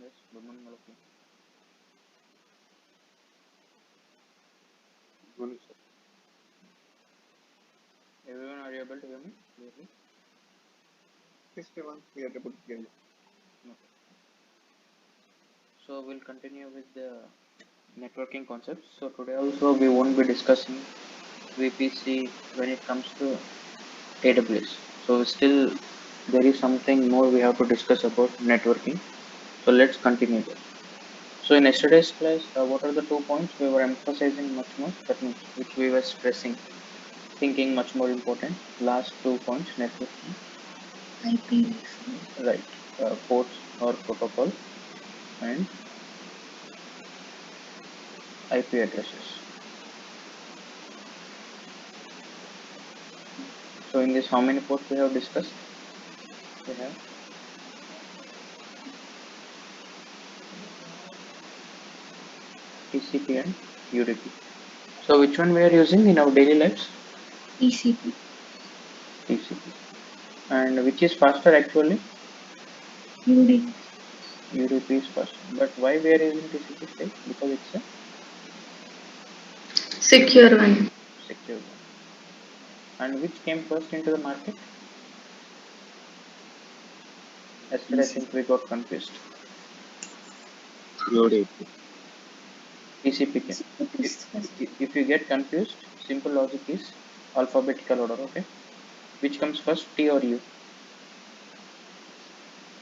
guys. Good morning, all of you. Good morning, sir. Everyone, are you able to hear me clearly? Yes, everyone, we are able to hear you. Okay. So we'll continue with the networking concepts. So today also we won't be discussing VPC when it comes to AWS. So still there is something more we have to discuss about networking. So let's continue that. So in yesterday's class, what are the 2 points we were emphasizing much more? That means which we were stressing, thinking much more important. Last 2 points, networking. IPv4. Right. Ports or protocol and IP addresses. So in this, how many ports we have discussed? We have TCP and UDP. So which one we are using in our daily lives? TCP. TCP. And which is faster actually? UDP. UDP is faster. But why we are using TCP still? Because it's a Secure one. secure one. And which came first into the market? Yesterday I think we got confused. UDP. TCP came. If you get confused, simple logic is alphabetical order, okay? Which comes first, T or U?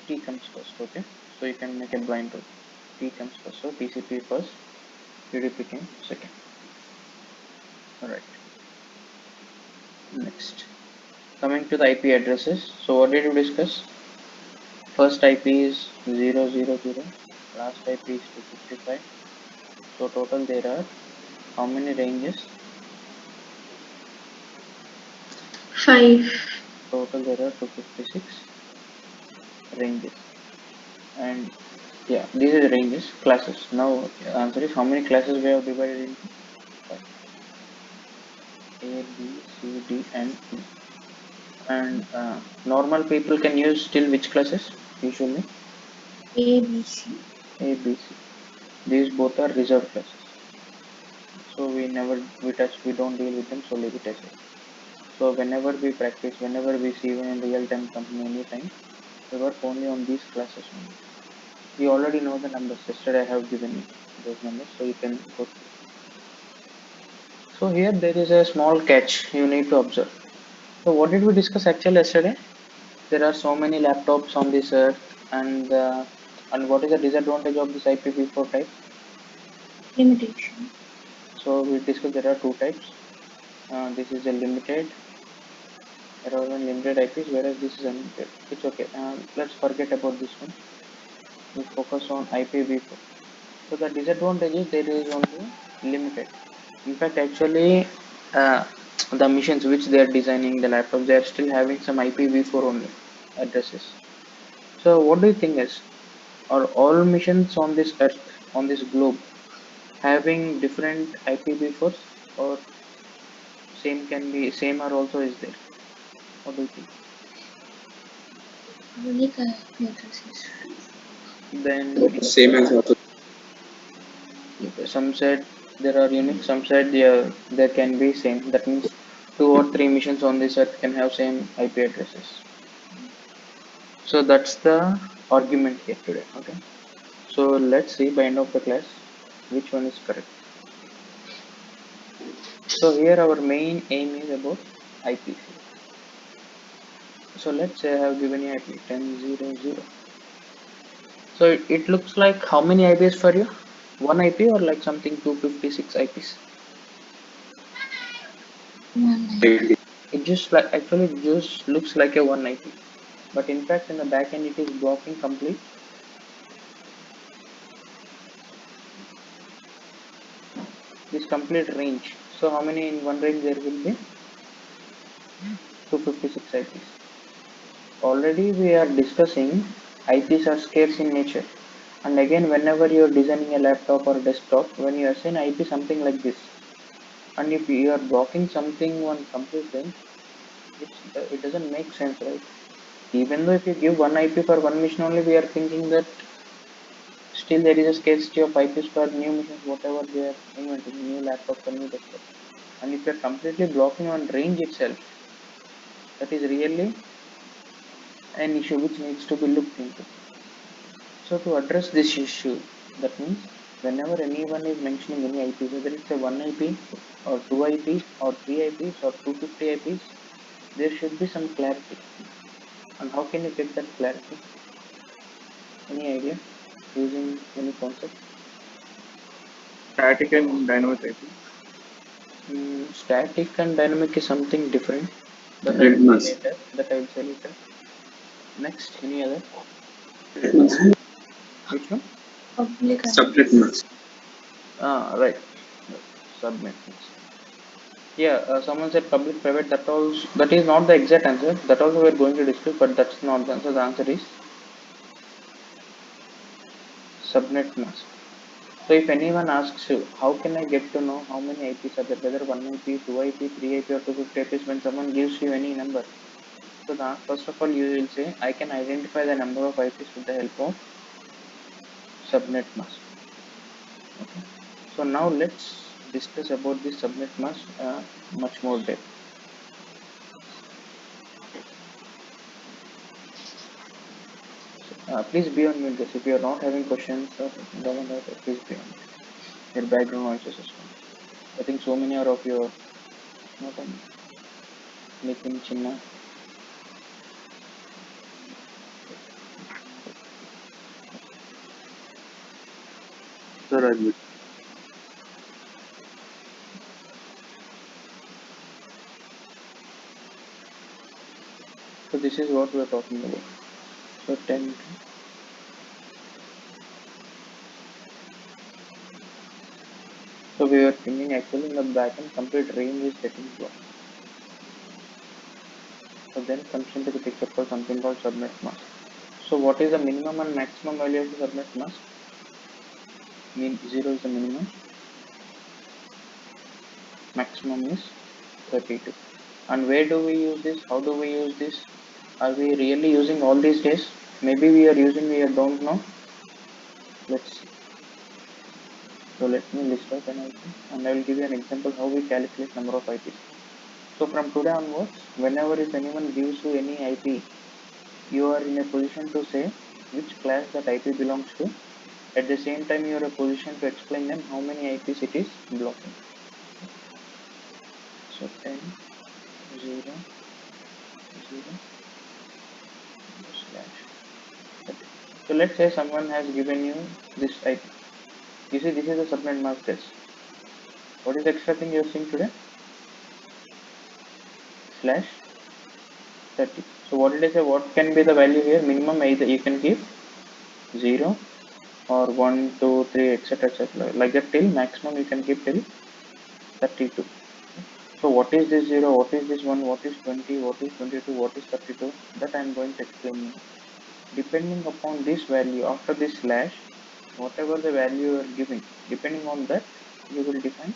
T comes first, okay? So you can make a blind rule. T comes first, so TCP first, UDP came second. Alright. Next. Coming to the IP addresses. So what did we discuss? First IP is 000, last IP is 255. So total there are how many ranges? 5. Total there are 256 ranges. And yeah, these are the ranges, classes. Now answer is how many classes we have divided into? A, B, C, D and E. And normal people can use still which classes usually? ABC. A, B, C. These both are reserved classes. So we don't deal with them, so leave it as it. So whenever we practice, whenever we see even in real time company anytime, we work only on these classes only. We already know the numbers. Yesterday I have given you those numbers, so you can go through. So here there is a small catch you need to observe. So what did we discuss actually yesterday? There are so many laptops on this earth, and what is the disadvantage of this IPv4 type? Limitation. So we discussed there are two types. This is a limited, there are only limited IPs, whereas this is unlimited. It's okay. Let's forget about this one. We focus on IPv4. So the disadvantage is there is only limited. In fact, actually, the machines which they are designing the laptops, they are still having some IPv4 only addresses. So what do you think is, are all missions on this earth, on this globe, having different IPv4s, or same or also is there? What do you think? Unique IP addresses. Then Same as auto. some said there are unique, some said there can be same. That means 2 or 3 missions on this earth can have same IP addresses. So that's the argument here today. Okay. So let's see by end of the class which one is correct. So here our main aim is about IPC. So let's say I have given you IP 10.0.0. So it looks like how many IPs for you? One IP or like something 256 IPs? One IP. It just like actually it just looks like a one IP, but in fact in the back end it is blocking complete this complete range. So how many in one range there will be? 256 IPs. Already we are discussing IPs are scarce in nature, and again whenever you are designing a laptop or desktop, when you assign IP something like this, and if you are blocking something one complete range, it doesn't make sense, right? Even though if you give one IP for one mission only, we are thinking that still there is a scarcity of IPs for new machines, whatever they are inventing, new laptops or new desktops. And if you're completely blocking on range itself, that is really an issue which needs to be looked into. So to address this issue, that means whenever anyone is mentioning any IP, whether it's a 1 IP or 2 IPs or 3 IPs or 250 IPs, there should be some clarity. And how can you get that clarity? Any idea? Using any concept? Static and dynamic IP. Static and dynamic is something different. That I Subnet will mask. say later. That I will say later. Next, any other? Which one? Public Subnet mask. Right. Subnet mask. Yeah, someone said public private. That is not the exact answer. That also we are going to discuss, but that's not the answer. The answer is subnet mask. So if anyone asks you, how can I get to know how many IPs are there, whether 1 IP, 2 IP, 3 IP or 250 IPs, when someone gives you any number? So first of all, you will say, I can identify the number of IPs with the help of subnet mask. Okay. So now let's discuss about this subnet mask much more depth. Please be on mute, guys. If you are not having questions or please be on mute. Your background noises is fine. I think so many are of your not on Nitin Chinna. Sir, Rajit. So this is what we are talking about. So 10. So we are thinking actually in the backend complete range is getting blocked. So then comes into the picture for something called subnet mask. So what is the minimum and maximum value of the subnet mask? 0 is the minimum, maximum is 32. And where do we use this? How do we use this? Are we really using all these days? Maybe we are using, we don't know. Let's see. So let me list out an IP and I will give you an example how we calculate number of IPs. So from today onwards, whenever if anyone gives you any IP, you are in a position to say which class that IP belongs to. At the same time, you are in a position to explain them how many IPs it is blocking. So 10, 0, 0, slash 30. So let's say someone has given you this IP. You see, this is a subnet mask test. What is the extra thing you are seeing today? Slash 30. So what did I say? What can be the value here? Minimum either you can give 0 or 1, 2, 3, etc. etc. Like that till maximum you can keep till 32. So what is this 0? What is this 1? What is 20? What is 22? What is 32? That I am going to explain you. Depending upon this value, after this slash, whatever the value you are giving, depending on that, you will define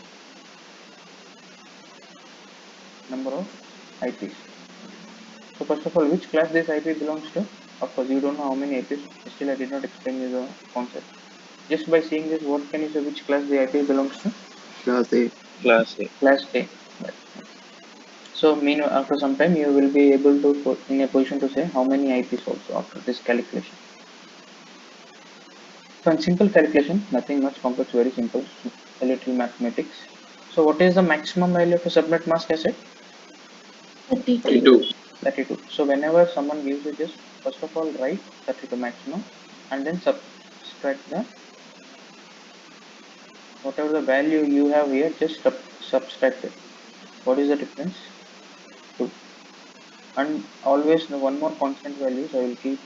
number of IPs. So first of all, which class this IP belongs to? Of course, you don't know how many IPs. Still, I did not explain you the concept. Just by seeing this, what can you say? Which class the IP belongs to? Class A. Class A. Class A. Right. So, meanwhile, after some time, you will be able to put in a position to say how many IPs also after this calculation. So, in simple calculation, nothing much complex, very simple, a little mathematics. So, what is the maximum value of a subnet mask asset? 32. 32. So, whenever someone gives you this, first of all, write 32 maximum and then subtract the whatever the value you have here, just subtract it. What is the difference? 2. And always the one more constant values, I will keep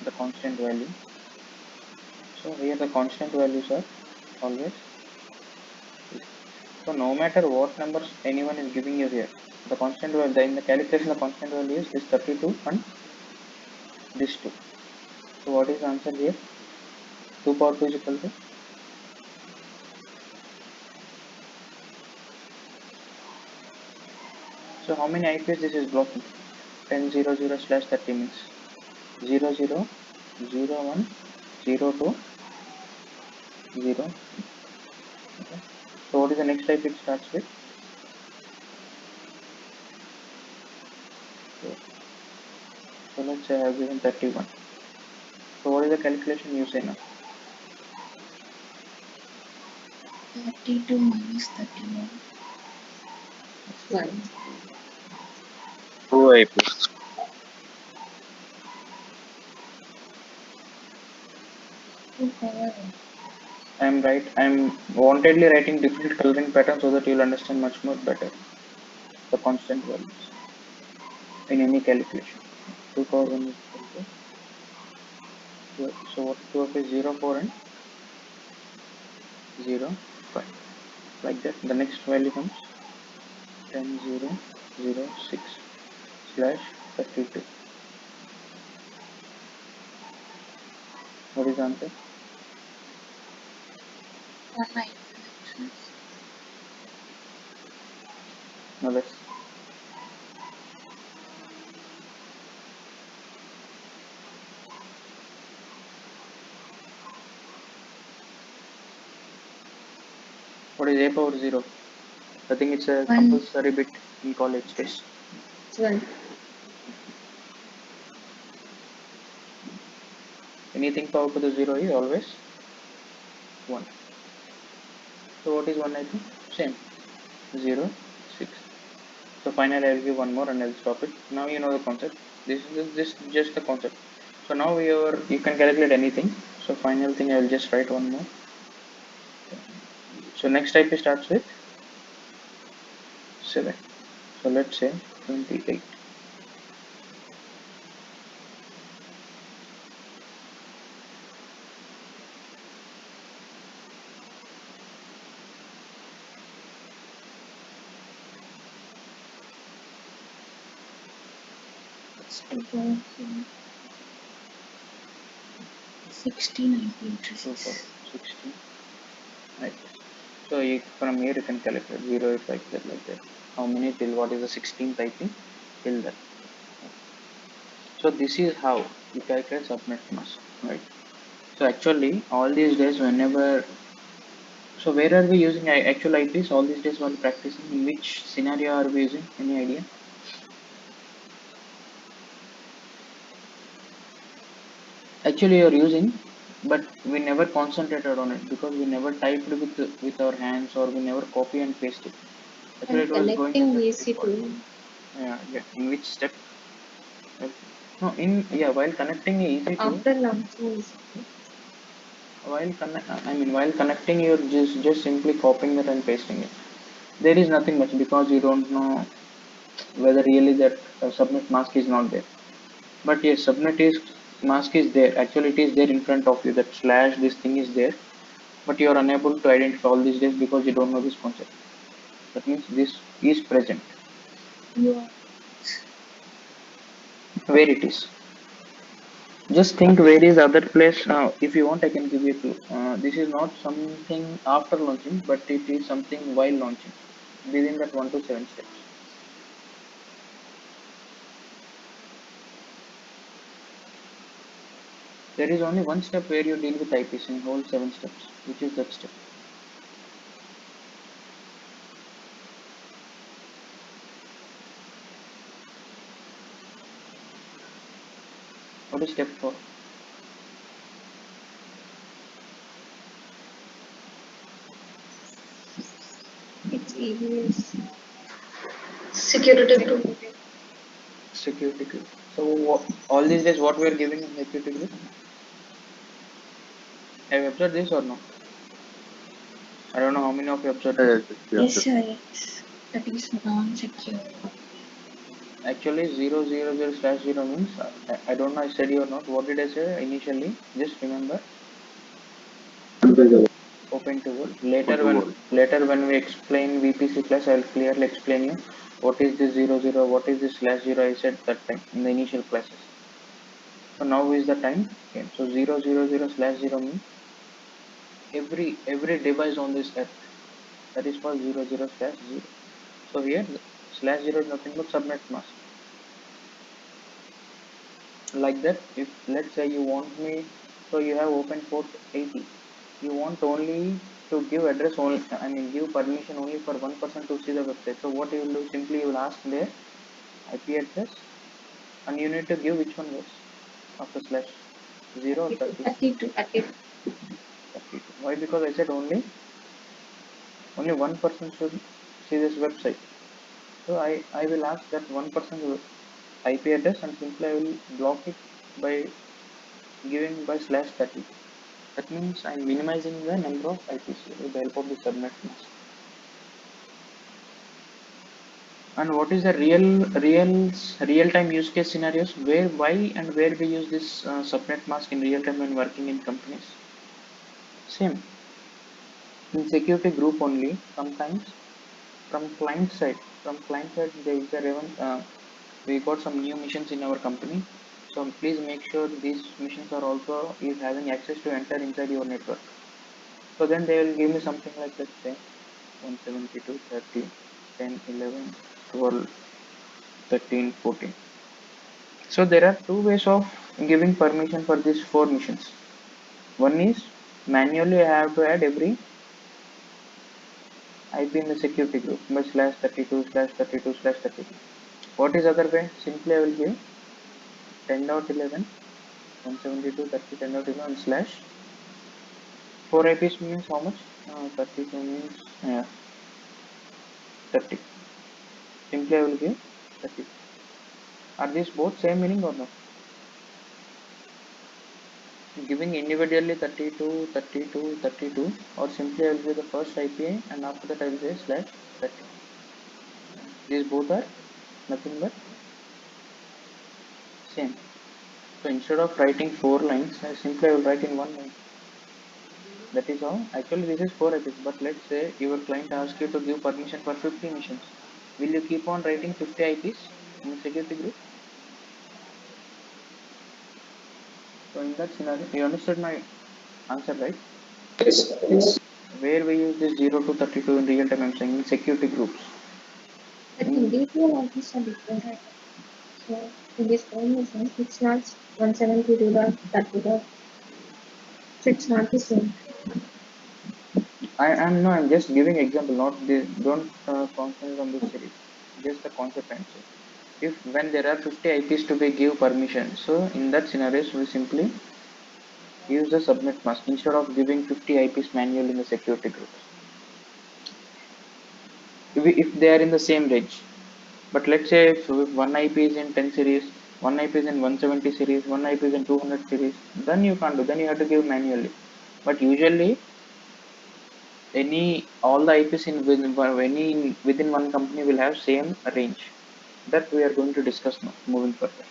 the constant value. So here the constant values are always. So no matter what numbers anyone is giving you here, the constant value in the calculation, the constant value is this 32 and this 2. So what is the answer here? 2 power 2 is equal to. So how many IPs this is blocking? 1000 slash 30 means 00 01 02 0. Okay. So what is the next type it starts with? So let's say I have given 31. So what is the calculation you say now? 32 minus 31. 1. 2 IPs. 2 power. I'm wantedly writing different coloring patterns so that you'll understand much more better the constant values in any calculation. 2 power 1 is equal to, so what 2 of is 0, 4 and 0, 5. Like that, the next value comes 10, 0, 0, 6 slash 32. What is the answer? 1 IP. No less. What is a power 0? I think it's a 1. compulsory bit in college days. 1. Anything power to the 0 is always 1. So what is 1 I think? Same. 0, 6. So finally I'll give one more and I'll stop it. Now you know the concept. This is just the concept. So now you can calculate anything. So final thing I will just write one more. So next type starts with 7. So let's say 28. It's 2 power 4. 16 IP 2 addresses. power 16. Right. So from here you can calculate 0 is like that. How many till what is the 16th IP till that. So this is how you calculate subnet mask, right? So actually all these days whenever, so where are we using actual IPs all these days while practicing? In which scenario are we using? Any idea? Actually you're using, but we never concentrated on it because we never typed with our hands, or we never copy and paste it. Actually And it was going connecting as a default. VC2. Yeah. In which step? No, while connecting easy to. After launching VC2. While connecting, you're just simply copying it and pasting it. There is nothing much because you don't know whether really that subnet mask is not there. But yes, subnet is mask is there. Actually, it is there in front of you. That slash this thing is there, but you are unable to identify all these days because you don't know this concept. That means this is present. You are Where it is? Just think where is other place. If you want, I can give you a clue. This is not something after launching, but it is something while launching. Within that 1 to 7 steps. There is only one step where you deal with IPs in whole 7 steps, which is that step. What is step 4? it's EBS. Security group. Security group. So all these days what we are giving in security group? Have you observed this or no? I don't know how many of you observed this. Yes, sir. Yes. That is non-secure. Actually 000 slash 0 means, I don't know I said you or not. What did I say initially? Just remember. Open to world. Later when we explain VPC class, I will clearly explain you what is this 00, what is this slash 0. I said that time in the initial classes. So now is the time. Okay. So 000 slash 0 means every device on this earth, that is called 00 slash 0. So here slash 0 is nothing but subnet mask. Like that, if let's say you want me, so you have open port 80. you want only to give address only, I mean give permission only for one person to see the website. So what you will do, simply you will ask their IP address, and you need to give which one was after slash 0 or 30. 32. 32. Why? Because I said only one person should see this website. So I will ask that one person's IP address, and simply I will block it by giving by slash 30. That means I'm minimizing the number of IPs with the help of the subnet mask. And what is the real time use case scenarios, where, why, and where we use this subnet mask in real time when working in companies? Same in security group only. Sometimes from client side there is a we got some new missions in our company, so please make sure these missions are also is having access to enter inside your network. So then they will give me something like, let's say 172 30 10 11 12 13 14. So there are two ways of giving permission for these four missions. One is manually I have to add every IP in the security group by slash 32 slash 32 slash 32. What is other way? Simply I will give 10.11 172 30 10.11 slash 4 IPs means how much? 32 means 30. Simply I will give 30. Are these both same meaning or no? Giving individually 32 32 32, or simply I will give the first IP and after that I will say slash 30. These both are nothing but same. So instead of writing 4 lines, I simply will write in 1 line. That is how. Actually this is 4 IPs, but let's say your client asks you to give permission for 50 missions. Will you keep on writing 50 IPs in the security group? So in that scenario, you understood my answer, right? Yes. Where we use this 0 to 32 in real time, I'm saying in security groups. But individual IPs are different, right? So in this combination, it's not 172.30. So it's not the same. I'm just giving example, not this. Don't concentrate on this series. Just the concept I'm saying. If when there are 50 IPs to be give permission, so in that scenarios we simply use the subnet mask instead of giving 50 IPs manually in the security groups. If they are in the same range, but let's say if one IP is in 10 series, one IP is in 170 series, one IP is in 200 series, then you can't do. Then you have to give manually. But usually all the IPs in within one company will have same range. That we are going to discuss now, moving further.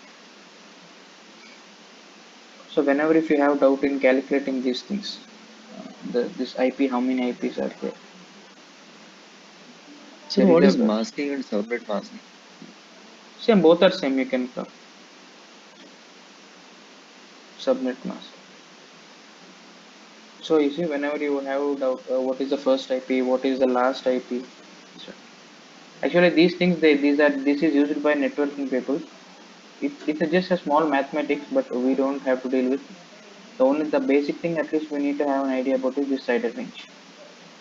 So whenever if you have doubt in calculating these things, this IP, how many IPs are there? So what is masking and subnet masking? Same, both are same. You can call subnet mask. So you see, whenever you have doubt, what is the first IP, what is the last IP? So actually, these things this is used by networking people. It's just a small mathematics, but we don't have to deal with. The basic thing at least we need to have an idea about is this CIDR range,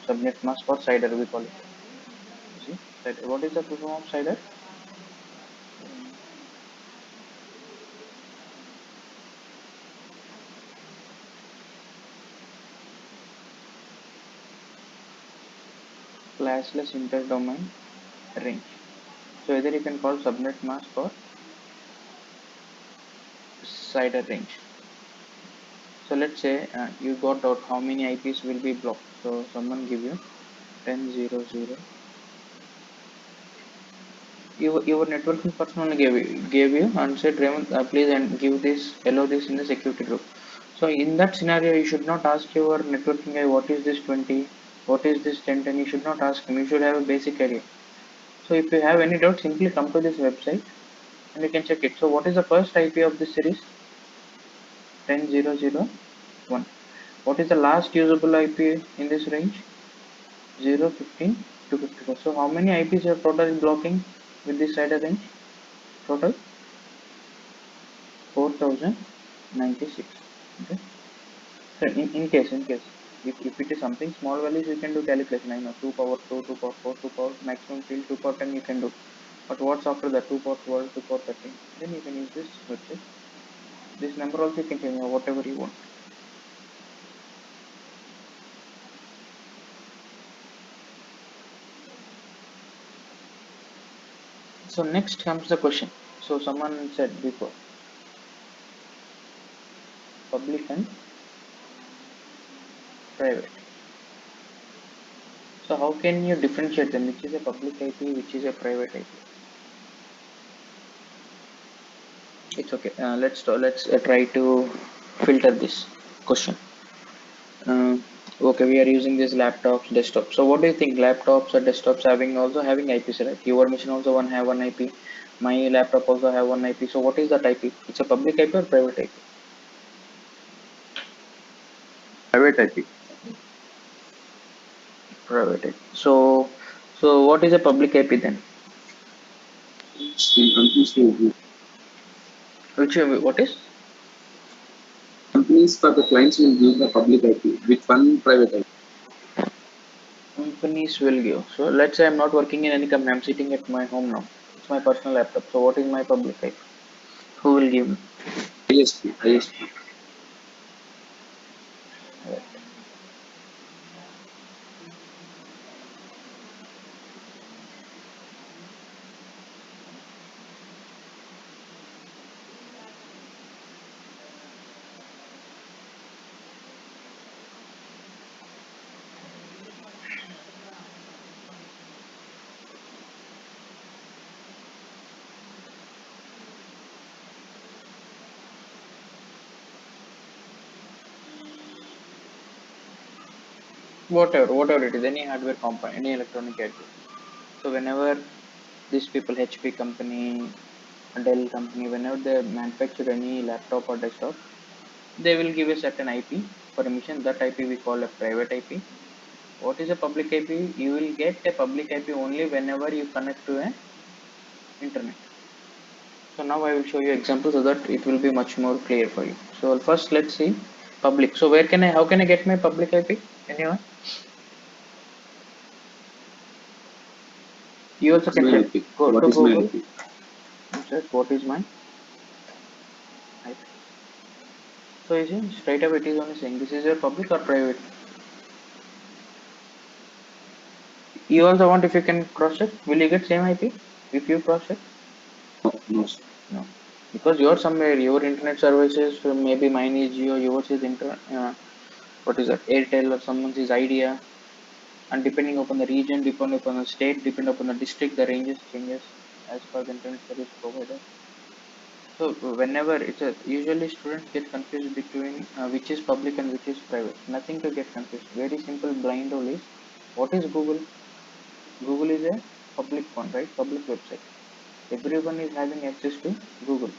subnet mask or CIDR we call it. See, what is the full form of CIDR? Classless interdomain range. So either you can call subnet mask or CIDR range. So let's say you got out how many IPs will be blocked. So someone give you 10.0.0. Your networking person only gave you and said, Raymond, please and allow this in the security group. So in that scenario, you should not ask your networking guy what is this 20, what is this 10, and you should not ask him. You should have a basic idea. So if you have any doubt, simply come to this website and you can check it. So what is the first IP of this series? 10.0.0.1. What is the last usable IP in this range? 0.15 to 54. So how many IPs are total blocking with this CIDR range? Total 4096. Okay. So in case If it is something small values, you can do calculation. I know 2 power 2, 2 power 4, 2 power maximum till 2 power 10 you can do. But what's after that 2 power 12, 2 power 13? Then you can use this website. This number also you can change whatever you want. So next comes the question. So someone said before, public and private. So how can you differentiate them? Which is a public IP, which is a private IP? It's okay. Let's try to filter this question. Okay, we are using this laptops, desktop. So what do you think? Laptops or desktops also having IPs, right? Your machine also have one IP. My laptop also have one IP. So what is that IP? It's a public IP or private IP? Private IP. Private IP. So what is a public IP then? In companies to What is? companies for the clients will use the public IP with one private IP. Companies will give. So let's say I'm not working in any company. I'm sitting at my home now. It's my personal laptop. So what is my public IP? Who will give me? ISP. ISP. Right. Whatever it is, any hardware component, any electronic gadget. So whenever these people, HP company, Dell company, whenever they manufacture any laptop or desktop, they will give a certain IP permission. That IP we call a private IP. What is a public IP? You will get a public IP only whenever you connect to an internet. So now I will show you example so that it will be much more clear for you. So first let's see public. So how can I get my public IP? Anyone? You also can My check. IP. Go What to is my Google IP? and search what is my IP. So you see straight away it is only saying this is your public or private. You also want if you can cross check. Will you get same IP if you cross check? No, no, sir. No, because you're somewhere your internet services maybe mine is Jio, yours is what is that Airtel or someone's is Idea, and depending upon the region, depending upon the state, depending upon the district, the ranges changes as per the internet service provider. So whenever usually students get confused between which is public and which is private. Nothing to get confused. Very simple blind rule is what is Google? Google is a public one, right? Public website. Everyone is having access to Google.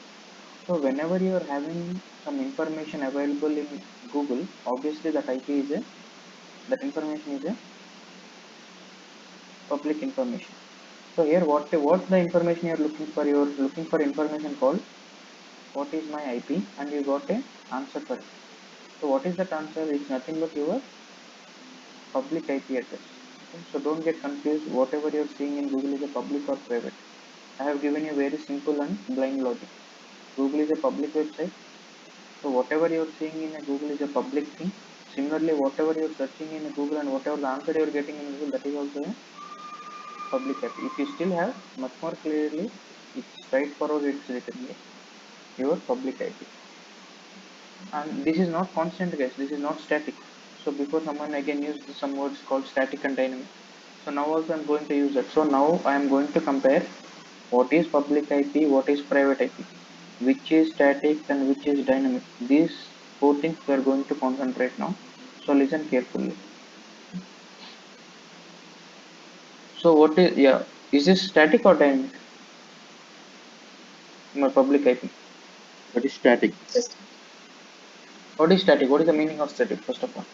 So whenever you are having some information available in Google, obviously that information is a public information. So here what the information you are looking for? You are looking for information called what is my IP and you got a answer for it. So what is that answer? It's nothing but your public IP address. Okay? So don't get confused. Whatever you're seeing in Google is a public or private. I have given you very simple and blind logic. Google is a public website. So whatever you're seeing in a Google is a public thing. Similarly, whatever you're searching in a Google and whatever the answer you're getting in Google, that is also a public IP. If you still have much more clearly, it's straightforward. It's written here. Your public IP. And this is not constant, guys. This is not static. So before someone again used some words called static and dynamic. So now also I'm going to use that. So now I am going to compare what is public IP, what is private IP, which is static and which is dynamic. These four things we are going to concentrate now. So listen carefully. So what is this static or dynamic? My public IP. That is static. Just What is static? What is the meaning of static? First of all,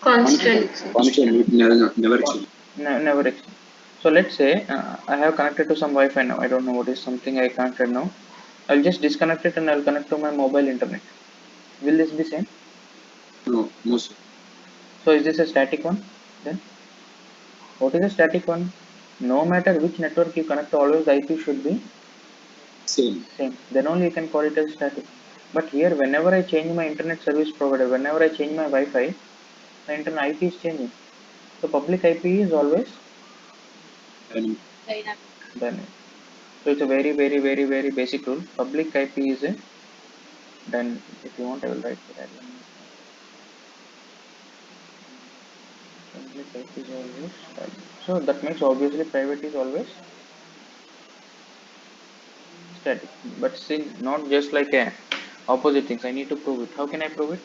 constant. Constant. It never change. never exchange. So let's say I have connected to some Wi-Fi now. I don't know what is something I connected now. I'll just disconnect it and I'll connect to my mobile internet. Will this be same? No, no, sir. So is this a static one? Then what is a static one? No matter which network you connect, always the IP should be Same. same. Then only you can call it as static. But here, whenever I change my internet service provider, whenever I change my Wi-Fi, the internet IP is changing. So public IP is always Dynamic. dynamic. So it's a very basic rule. Public IP is a dynamic. If you want, I will write that. Public IP is always dynamic. So that means obviously private is always static. But still not just like a opposite things. I need to prove it. How can I prove it?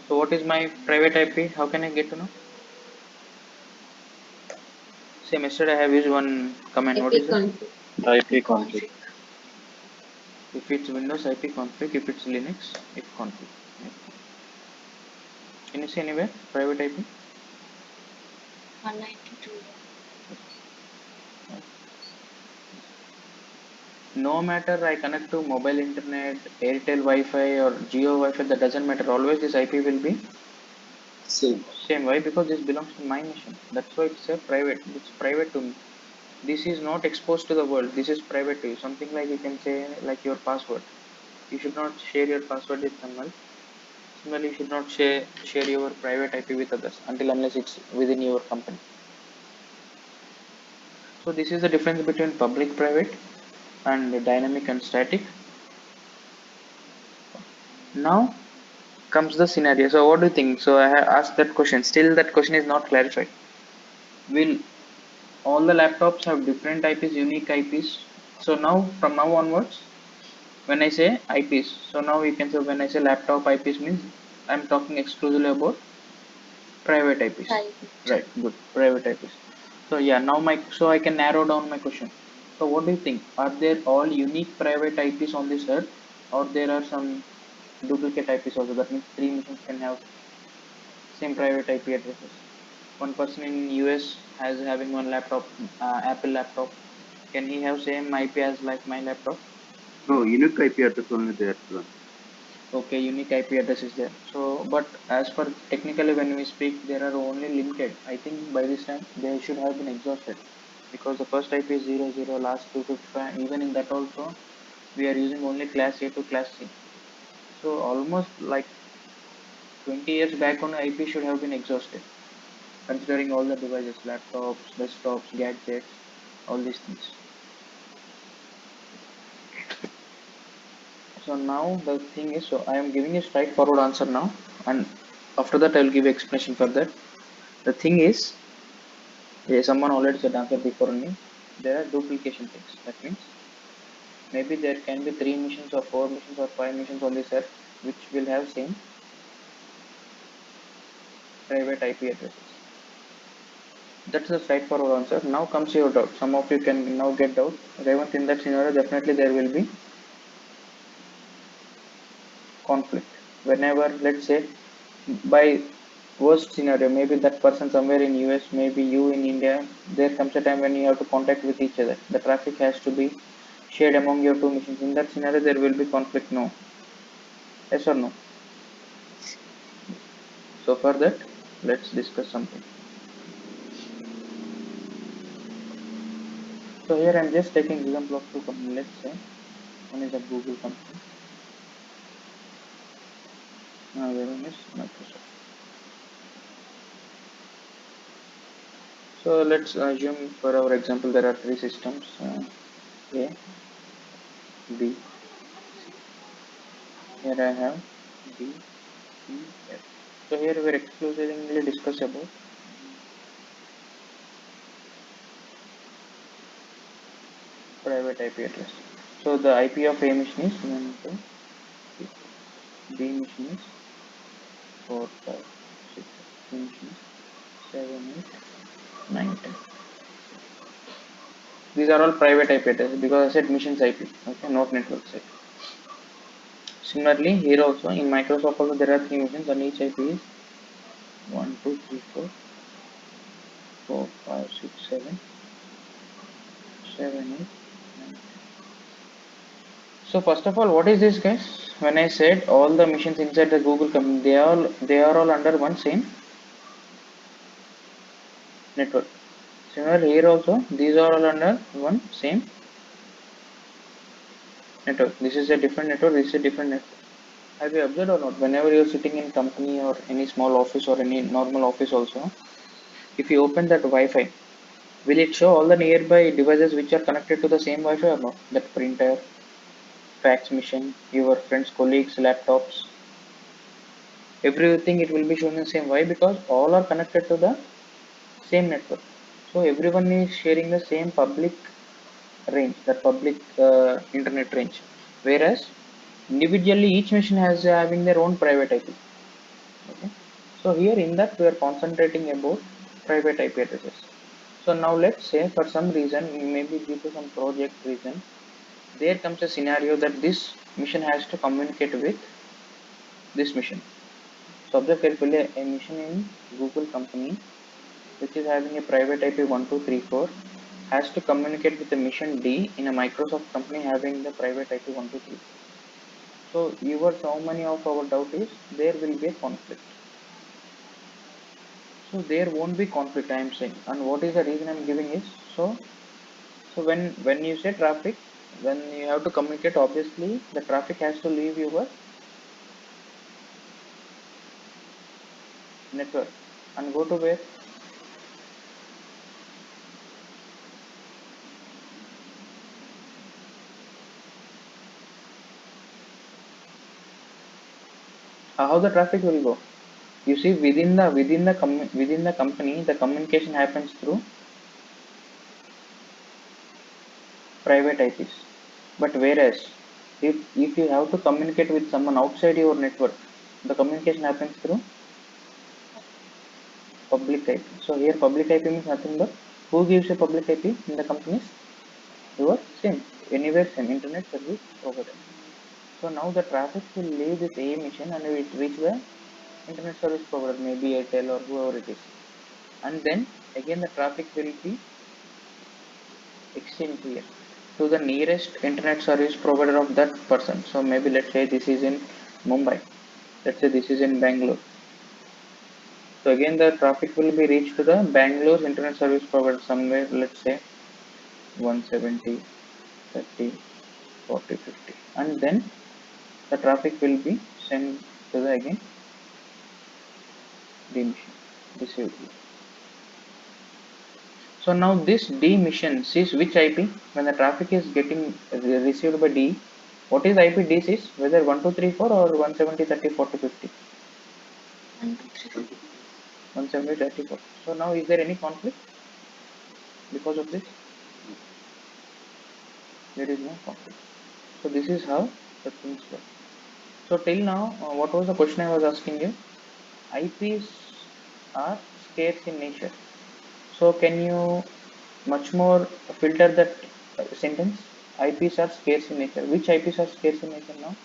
So what is my private IP? How can I get to know? Same yesterday I have used one command. What is IP it? config. IP config. If it's Windows IP config, if it's Linux, if config. Can you see anywhere private IP? 192. No matter I connect to mobile internet, Airtel Wi-Fi or Jio Wi-Fi, that doesn't matter. Always this IP will be Same. same. Why? Because this belongs to my machine. That's why it's a private. It's private to me. This is not exposed to the world. This is private to you. Something like you can say like your password. You should not share your password with someone. Similarly, you should not share your private IP with others until unless it's within your company. So this is the difference between public private and dynamic and static. Now comes the scenario. So what do you think? So I have asked that question. Still that question is not clarified. Will all the laptops have different IPs, unique IPs? So now from now onwards, when I say IPs, so now you can say when I say laptop IPs means I'm talking exclusively about private IPs. Right, good. Private IPs. So yeah, now so I can narrow down my question. So what do you think? Are there all unique private IPs on this earth, or there are some duplicate IPs also? That means three machines can have same private IP addresses. One person in US has having one laptop, Apple laptop. Can he have same IP as like my laptop? No, unique IP address only there. Okay, unique IP address is there. So, but as per technically when we speak, there are only limited. I think by this time they should have been exhausted because the first IP is 00, last 255. Even in that also, we are using only class A to class C. So almost like 20 years back on IP should have been exhausted, considering all the devices, laptops, desktops, gadgets, all these things. So now the thing is, so I am giving a straightforward answer now, and after that I will give explanation for that. The thing is, yeah, someone already said answer before me. There are duplication things. That means maybe there can be 3 missions or 4 missions or 5 missions on this earth which will have same private IP addresses. That's the straightforward answer. Now comes your doubt. Some of you can now get doubt. Revant, in that scenario, definitely there will be conflict. Whenever, let's say, by worst scenario, maybe that person somewhere in US, maybe you in India, there comes a time when you have to contact with each other. The traffic has to be shared among your two machines. In that scenario, there will be conflict. No. Yes or no? So for that, let's discuss something. So here I'm just taking example of two companies. Let's say one is a Google company, another one is Microsoft. So let's assume for our example there are three systems, A, B, C. Here I have D, E, F. So here we are exclusively discuss about private IP address. So the IP of A machine is 1, 2, 3, 4. B machine is 4, 5, 6, 7. C machine is 7, 8, 9, 10. These are all private IP addresses because I said missions IP, okay, not network IP. Similarly, here also in Microsoft also there are three missions and each IP is 1, 2, 3, 4, 4, 5, 6, 7, 7, 8, 9. So first of all, what is this, guys? When I said all the missions inside the Google company, they are all under one same network. Similar here also, these are all under one same network. This is a different network, this is a different network. Have you observed or not? Whenever you're sitting in company or any small office or any normal office also, if you open that Wi-Fi, will it show all the nearby devices which are connected to the same Wi-Fi or not? That printer, fax machine, your friends, colleagues, laptops, everything it will be shown the same. Why? Because all are connected to the same network. So everyone is sharing the same public range, the public internet range. Whereas individually each machine has having their own private IP. Okay. So here in that we are concentrating about private IP addresses. So now let's say for some reason, maybe due to some project reason, there comes a scenario that this mission has to communicate with this mission. So observe carefully, a mission in Google company which is having a private IP 1234 has to communicate with the mission D in a Microsoft company having the private IP 1234. So yours, how many of our doubt is there will be a conflict. So there won't be conflict, I am saying. And what is the reason I am giving is, so when you say traffic, when you have to communicate, obviously the traffic has to leave your network and go to where? How the traffic will go? You see, within the company, the communication happens through private IPs. But whereas if you have to communicate with someone outside your network, the communication happens through public IP. So here public IP means nothing but who gives a public IP in the companies? Your same, anywhere same internet service provider. So now the traffic will leave this A mission and it reach the internet service provider, maybe Airtel or whoever it is. And then again the traffic will be exchanged here to the nearest internet service provider of that person. So maybe let's say this is in Mumbai. Let's say this is in Bangalore. So again the traffic will be reached to the Bangalore's internet service provider somewhere, let's say 170, 30, 40, 50. And then the traffic will be sent to the again D mission received. So now this D mission sees which IP when the traffic is getting received by D. What is IP D sees? Whether 1234 or 170, 30, 40, 50. 170, 30, 40. So now is there any conflict because of this? There is no conflict. So this is how the things work. So till now, what was the question I was asking you? IPs are scarce in nature. So can you much more filter that sentence? IPs are scarce in nature. Which IPs are scarce in nature now?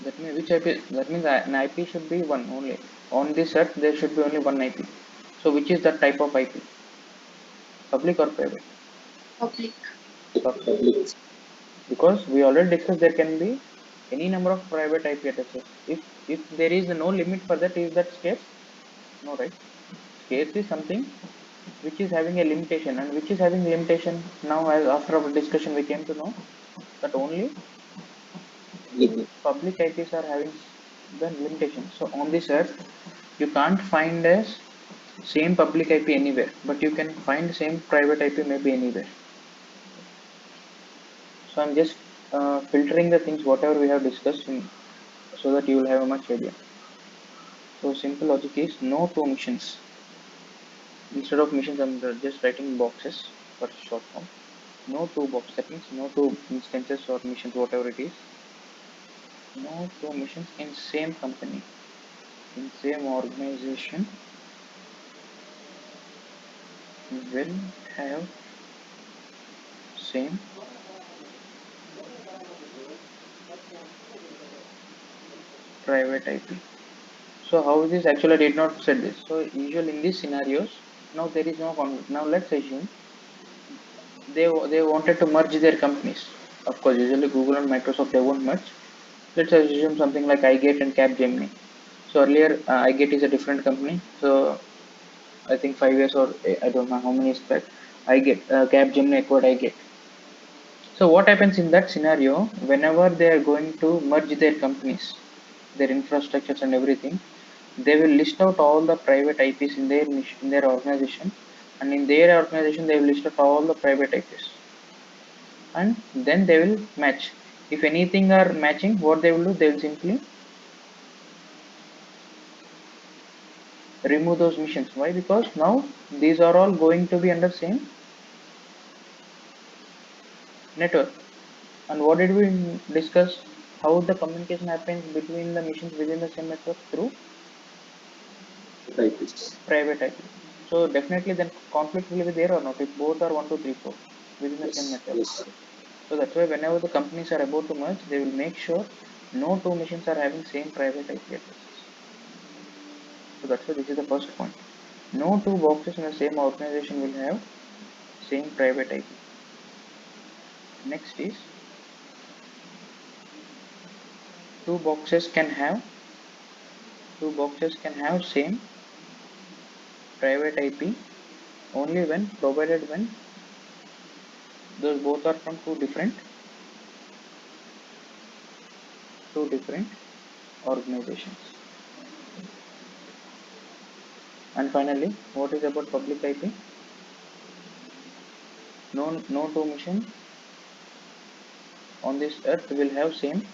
That means which IP? That means an IP should be one only. On this earth, there should be only one IP. So which is that type of IP? Public or private? Public. Public. Because we already discussed there can be any number of private IP addresses. If there is no limit for that, is that scarce? No, right? Scarce is something which is having a limitation, and which is having limitation. Now, as after our discussion, we came to know that only public IPs are having the limitation. So on this earth, you can't find a same public IP anywhere, but you can find same private IP maybe anywhere. So I'm just filtering the things whatever we have discussed so that you will have a much idea. So simple logic is no two missions. Instead of missions, I'm just writing boxes for short form. No two boxes. That means no two instances or missions, whatever it is. No two missions in same company, in same organization will have same private IP. So how this actually I did not set this. So usually in these scenarios, now there is no conflict. Now let's assume they wanted to merge their companies. Of course, usually Google and Microsoft they won't merge. let's assume something like iGate and Capgemini. So earlier iGate is a different company. So I think 5 years or I don't know how many years back, iGate, Capgemini acquired iGate. So what happens in that scenario? Whenever they are going to merge their companies, their infrastructures and everything, they will list out all the private IPs in their organization, and in their organization they will list out all the private IPs, and then they will match. If anything are matching, what they will do, they will simply remove those missions. Why? Because now these are all going to be under same network. And what did we discuss? How the communication happens between the missions within the same network? Through IPs. private IP. So definitely then conflict will be there or not if both are 1, 2, 3, 4 within the same Yes. network. Yes. So that's why whenever the companies are about to merge, they will make sure no two machines are having same private IP addresses. So that's why this is the first point. No two boxes in the same organization will have same private IP. Next is two boxes can have same private IP only when provided when those both are from two different organizations. And finally, what is about public IP? No two machine on this earth will have same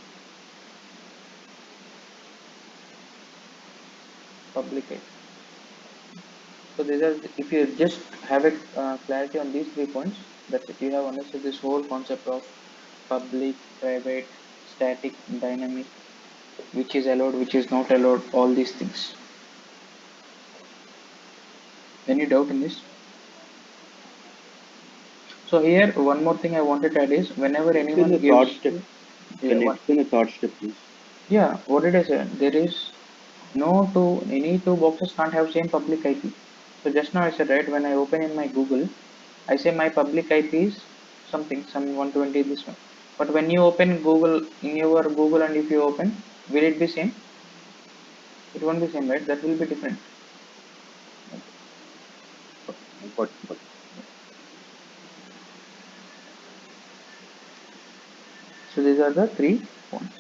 public IP. So these are, if you just have a clarity on these 3 points, that's it. You have understood this whole concept of public, private, static, dynamic, which is allowed, which is not allowed, all these things. Any doubt in this? So here one more thing I wanted to add is whenever Explain anyone the third gives, step. yeah, Can you explain the third step, please? yeah, what did I say? There is any two boxes can't have same public IP. So just now I said, right, when I open in my Google, I say my public IP is something, some 120 this one. But when you open Google, in your Google, and if you open, will it be same? It won't be same, right? That will be different. Got. So these are the 3 points.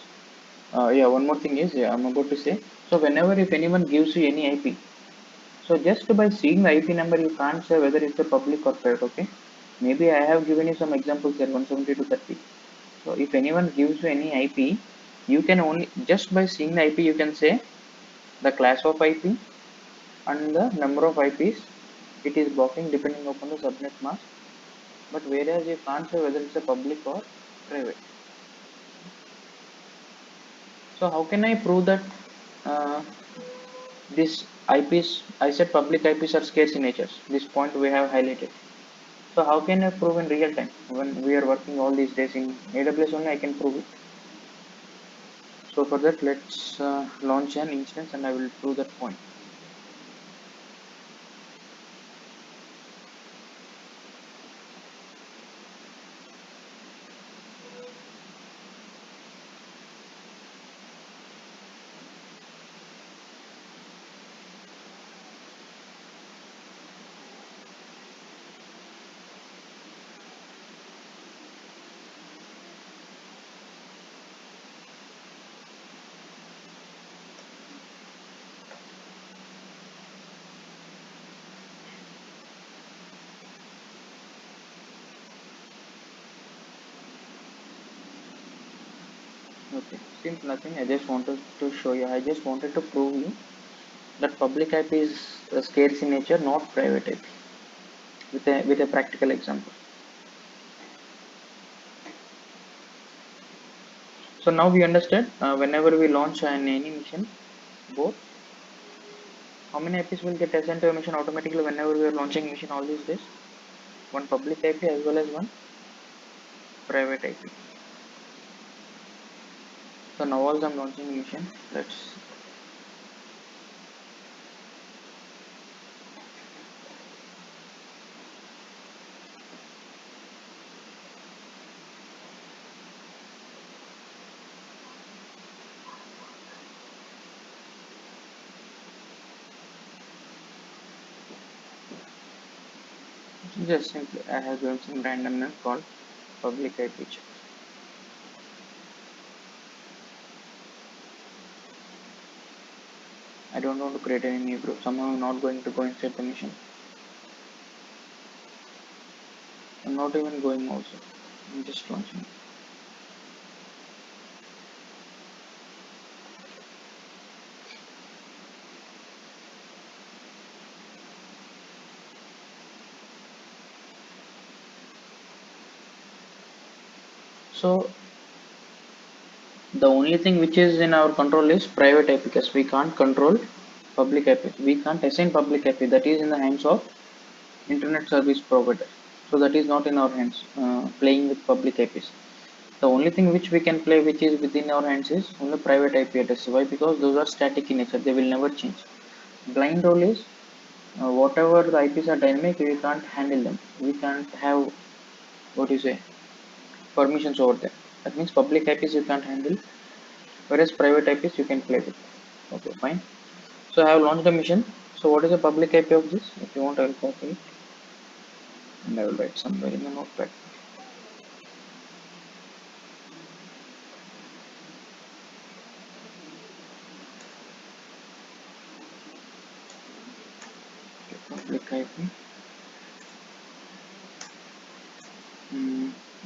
Yeah, one more thing is, yeah, I'm about to say. So whenever if anyone gives you any IP, so just by seeing the IP number, you can't say whether it's a public or private. Okay, maybe I have given you some examples there, 170 to 30. So if anyone gives you any IP, you can only just by seeing the IP, you can say the class of IP and the number of IPs it is blocking depending upon the subnet mask. But whereas you can't say whether it's a public or private. So how can I prove that this IPs, I said public IPs are scarce in nature. This point we have highlighted. So how can I prove in real time when we are working all these days in AWS only? I can prove it. So for that, let's launch an instance and I will prove that point. Okay, since nothing, I just wanted to show you, I just wanted to prove you that public IP is scarce in nature, not private IP, with a practical example. So now we understand whenever we launch any mission, both how many IPs will get assigned to a mission automatically whenever we are launching mission all these days? One public IP as well as one private IP. So now also I'm launching mission. Let's Just simply I have given some random name called public IP check. I don't want to create any new group. Somehow I'm not going to go inside the mission. I'm not even going also. I'm just launching. So the only thing which is in our control is private IP because we can't control public IP. We can't assign public IP. That is in the hands of internet service provider. So that is not in our hands. Playing with public IPs. The only thing which we can play which is within our hands is only private IP address. Why? Because those are static in nature. They will never change. Blind role is whatever the IPs are dynamic, we can't handle them. We can't have what you say permissions over them. That means public IPs you can't handle, whereas private IPs you can play with. Okay, fine. So I have launched a mission. So what is the public IP of this? If you want, I will copy it and I will write somewhere in the notepad. Okay, public IP.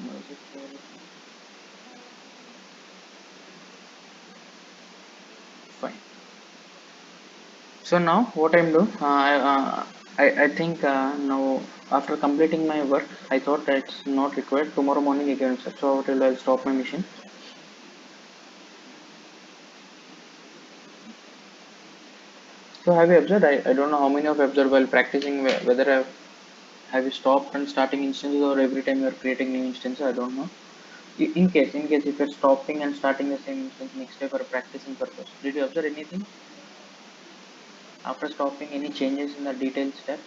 What is it called? Fine. So now what I'm doing, I think now after completing my work, I thought that it's not required. Tomorrow morning again, so I'll stop my mission. So have you observed? I don't know how many of you observed while practicing whether have you stopped and starting instances or every time you are creating new instances. I don't know. In case if you're stopping and starting the same instance next day for practicing purpose, did you observe anything after stopping? Any changes in the details tab?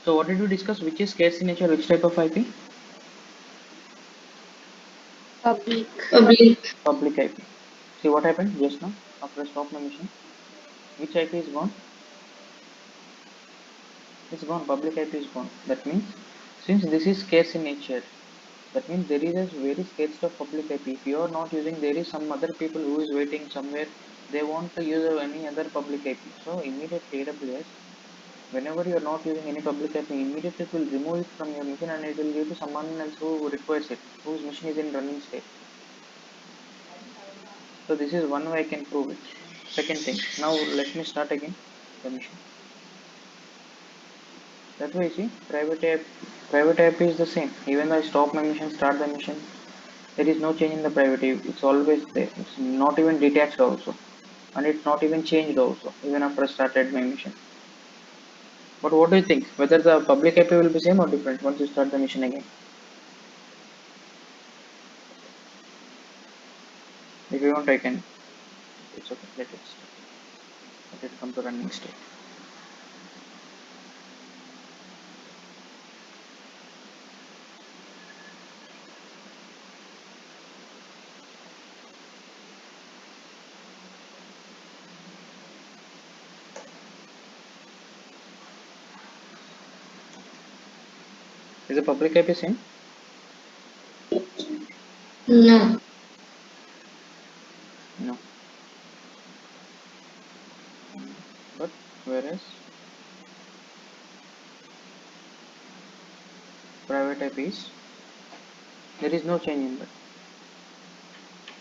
So what did we discuss? Which is scarce in nature? Which type of IP? Public. Public IP. See what happened just now after I stop my mission? Which IP is gone? It's gone. Public IP is gone. That means since this is scarce in nature, that means there is a very scarce of public IP. If you are not using, there is some other people who is waiting somewhere. They want to use any other public IP. So immediately AWS, whenever you are not using any public IP, immediately it will remove it from your mission and it will give to someone else who requires it, whose mission is in running state. So this is one way I can prove it. Second thing, now let me start again the mission. That way, see, private IP is the same. Even though I stop my mission, start the mission, there is no change in the private IP. It's always there. It's not even detached also, and it's not even changed also, even after I started my mission. But what do you think? Whether the public IP will be same or different once you start the mission again? If you want, I can. It's okay. Let it start. Let it come to running state. Is the public IP same? No. No. But whereas private IP is, there is no change in that.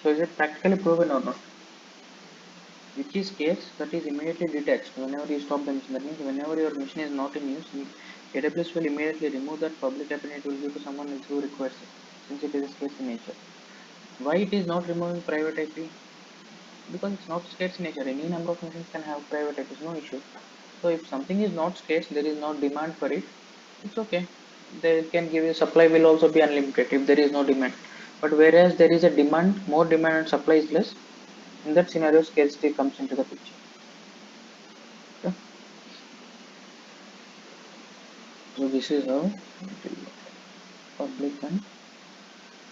So is it practically proven or not? Which is case that is immediately detached whenever you stop the mission. That means whenever your mission is not in use, AWS will immediately remove that public IP and it will give to someone else who requires it, since it is a scarce in nature. Why it is not removing private IP? Because it's not scarce in nature. Any number of missions can have private IPs, no issue. So if something is not scarce, there is no demand for it, it's okay. They can give you supply will also be unlimited if there is no demand. But whereas there is a demand, more demand and supply is less, in that scenario scarcity comes into the picture. Okay. So this is how it will look like. Public and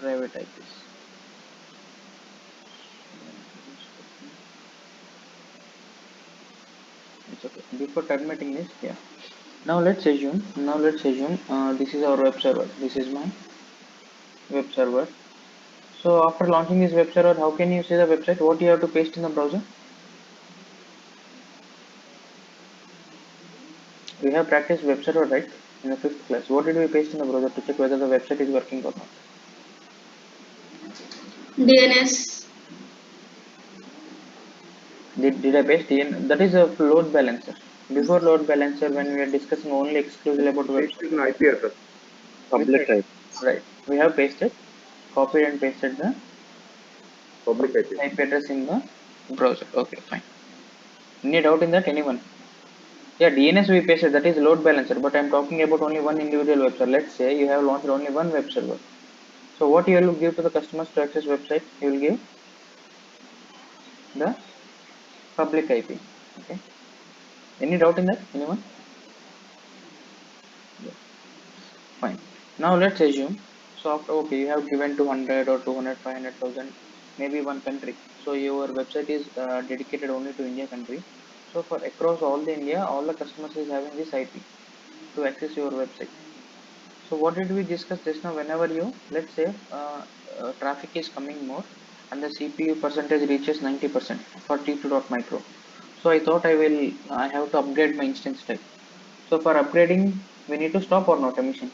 private IPs. It's okay. Before terminating this, yeah. Now let's assume. This is our web server. This is my web server. So after launching this web server, how can you see the website? What you have to paste in the browser? We have practiced web server, right? In the 5th class. What did we paste in the browser to check whether the website is working or not? DNS. Did I paste DNS? That is a load balancer. Before load balancer, when we are discussing only exclusively about the Paste website. is an IP address. Which Public IP? IP. Right. We have pasted, copied and pasted the Public IP. IP address in the browser. Okay, fine. Any doubt in that, anyone? Yeah, DNS we pasted, that is load balancer, but I'm talking about only one individual web server. Let's say you have launched only one web server. So what you will give to the customers to access website? You will give the public IP. Okay. Any doubt in that? Anyone? Yeah. Fine. Now let's assume. So after, okay, you have given 200 or 200, 500,000, maybe one country. So your website is dedicated only to India country. So for across all the India, all the customers is having this IP to access your website. So what did we discuss just now? Whenever you, let's say, traffic is coming more and the CPU percentage reaches 90% for T2.micro. So I thought I have to upgrade my instance type. So for upgrading, we need to stop or not a mission?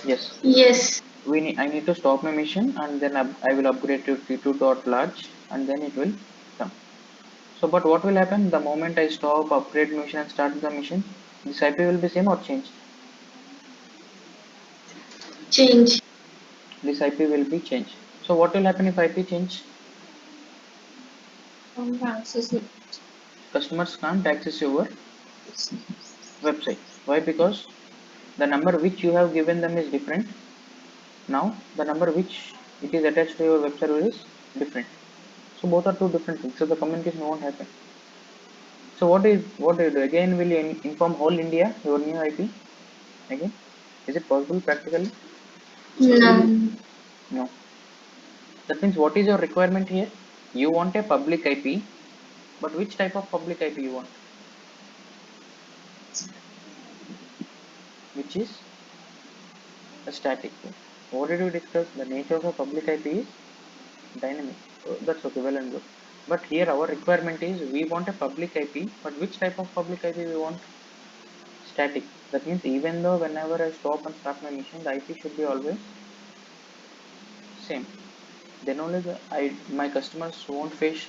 Yes. Yes. I need to stop my mission and then I will upgrade to T2.large and then it will come. So but what will happen the moment I stop, upgrade mission and start the mission? This IP will be same or changed? Change. This IP will be changed. So what will happen if IP change? Access it. Customers can't access your website. Why? Because the number which you have given them is different. Now the number which it is attached to your web server is different. So both are two different things. So the communication won't happen. So what do you do? Again, will you inform whole India your new IP? Again, is it possible practically? No. No. That means what is your requirement here? You want a public IP, but which type of public IP you want? Which is a static. What did we discuss? The nature of a public IP is dynamic. That's okay, well and good. But here our requirement is we want a public IP, but which type of public IP we want? Static. That means even though whenever I stop and start my mission, the IP should be always same. Then only my customers won't face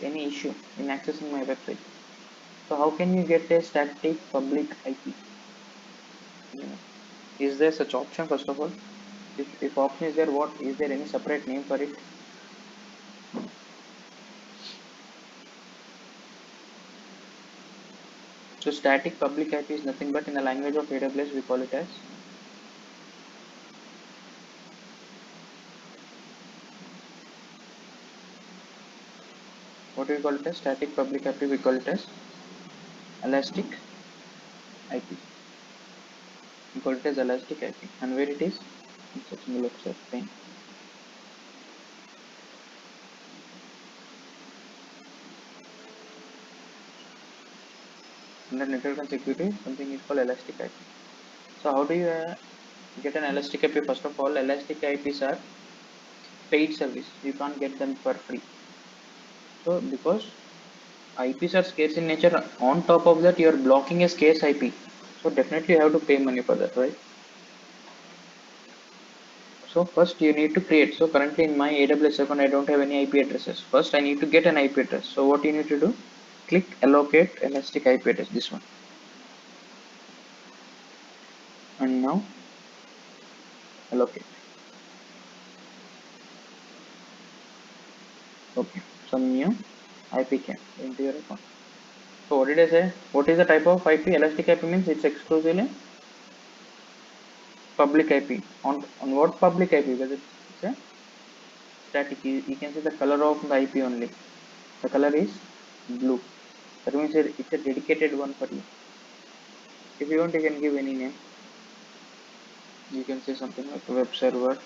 any issue in accessing my website. So how can you get a static public IP? Is there such option first of all? If option is there, what is there any separate name for it? So static public IP is nothing but in the language of AWS we call it as what do we call it as? Static public IP, we call it as elastic IP. We call it as elastic IP. And where it is? It's a single website pane. Under network and security, something is called elastic IP. So how do you get an elastic IP? First of all, elastic IPs are paid service. You can't get them for free. So because IPs are scarce in nature, on top of that you are blocking a scarce IP. So definitely you have to pay money for that, right? So first you need to create. So currently in my AWS account I don't have any IP addresses. First I need to get an IP address. So what you need to do? Click allocate elastic IP address, this one. And now allocate. Okay. Some new IP came into your account. So what did I say? What is the type of IP? Elastic IP means it's exclusively public IP. On what public IP? Because it's a static. You can see the color of the IP only. The color is blue. That means it's a dedicated one for you. If you want, you can give any name. You can say something like web server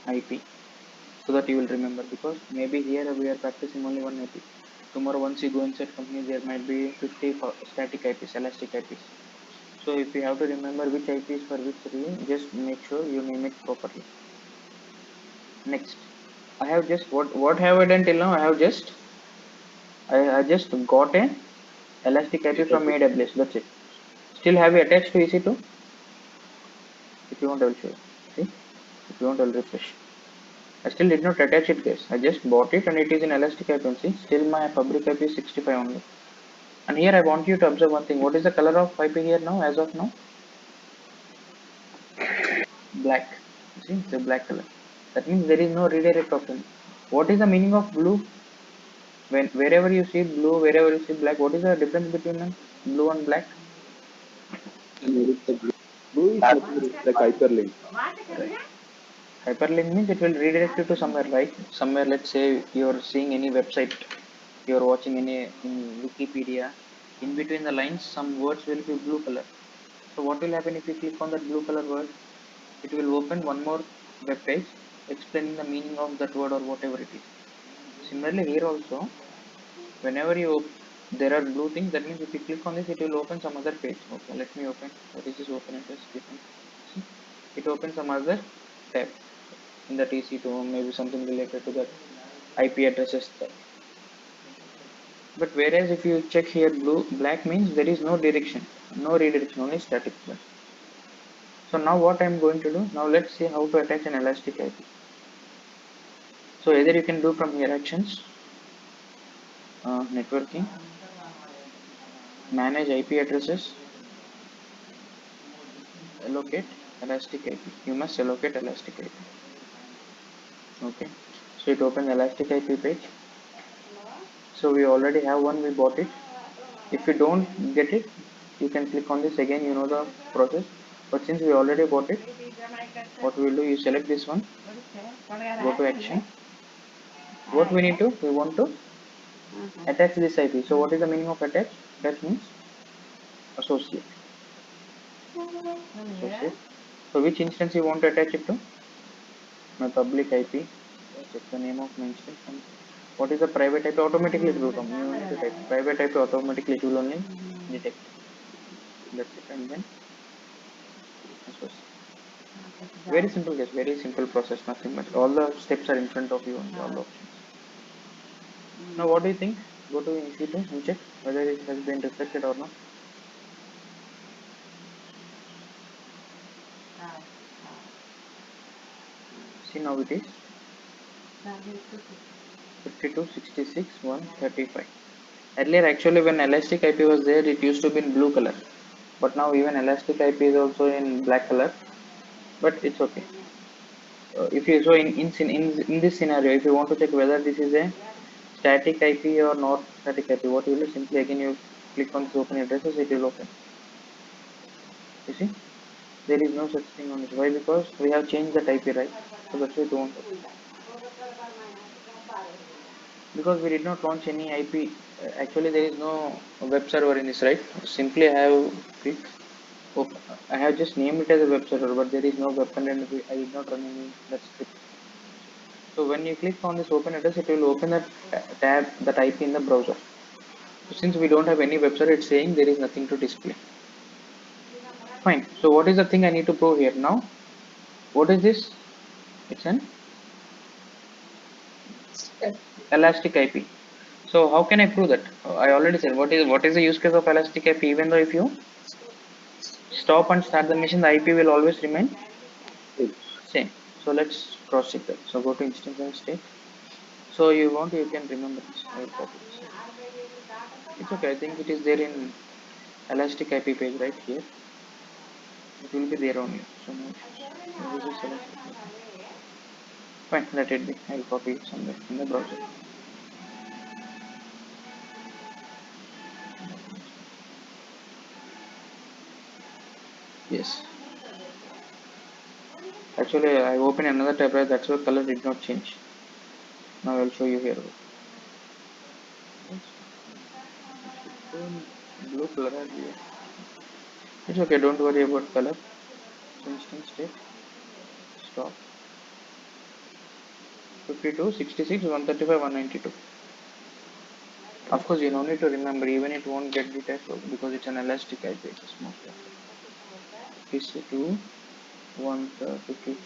IP, so that you will remember. Because maybe here we are practicing only one IP. Tomorrow, once you go inside company, there might be 50 static IPs, elastic IPs. So if you have to remember which IP is for which region, just make sure you name it properly. Next, I have just what have I done till now? I just got a elastic IP from AWS. That's it. Still have you attached to EC2? If you want, I will show you. See, if you want, I will refresh. I still did not attach it, guys. I just bought it and it is in elastic IP. See, still my public IP is 65 only. And here I want you to observe one thing. What is the color of IP here now, as of now? Black. See, it's a black color. That means there is no redirect option. What is the meaning of blue? When wherever you see blue, wherever you see black, what is the difference between them? Blue and black? And edit the blue. Blue is nothing like hyperlink. Right. Hyperlink means it will redirect you to somewhere, right? Somewhere, let's say you're seeing any website, you're watching any in Wikipedia. In between the lines, some words will be blue color. So what will happen if you click on that blue color word? It will open one more web page explaining the meaning of that word or whatever it is. Similarly, here also, whenever there are blue things, that means if you click on this, it will open some other page. Okay, let me open. What is this open interest? Click on. See, it opens some other tab in the TC2, maybe something related to that IP addresses tab. But whereas if you check here, black means there is no direction, no redirection, only static. So now what I'm going to do, now let's see how to attach an elastic IP. So either you can do from here actions, networking, manage IP addresses, allocate elastic IP. You must allocate elastic IP. Okay, so it opens elastic IP page. So we already have one, we bought it. If you don't get it, you can click on this again, you know the process. But since we already bought it, what we will do, you select this one, go to action. What we need to, we want to attach this IP. So what is the meaning of attach? Attach means associate. Associate. So which instance you want to attach it to? My public IP. Check the name of my instance. And what is the private IP? Automatically it will come. You need to type private IP, automatically it will only detect. That's it. And then associate. Very simple, guys. Very simple process. Nothing much. All the steps are in front of you and all the options. Now what do you think? Go to EC2 and check whether it has been reflected or not. See, now it is 52, 66, 135. Earlier actually when elastic IP was there, it used to be in blue color. But now even elastic IP is also in black color. But it's okay. If you so in this scenario, if you want to check whether this is a static IP or not static IP, what you will do, simply again you click on this open addresses, it will open. You see, there is no such thing on this. Why? Because we have changed that IP, right? So that's why it won't open. Because we did not launch any IP. Actually, there is no web server in this, right? Simply I have clicked. I have just named it as a web server, but there is no web content. I did not run any that script. So when you click on this open address, it will open that tab, that IP in the browser. So since we don't have any web server, it's saying there is nothing to display. Fine. So what is the thing I need to prove here now? What is this? It's an elastic IP. So how can I prove that? I already said what is the use case of elastic IP. Even though if you stop and start the machine, the IP will always remain same. So let's cross check that. So go to instance and state. So you can remember this. I will copy this. It's okay. I think it is there in elastic IP page right here. It will be there only. So no issues. Fine, let it be. I will copy it somewhere in the browser. Yes. Actually, I opened another tab, right? That's why color did not change. Now I'll show you here. Blue color here. It's okay, don't worry about color. So instance state stop 52, 66, 135, 192. Of course, you don't need to remember, even it won't get detached because it's an elastic IP. It's most likely. PC2 132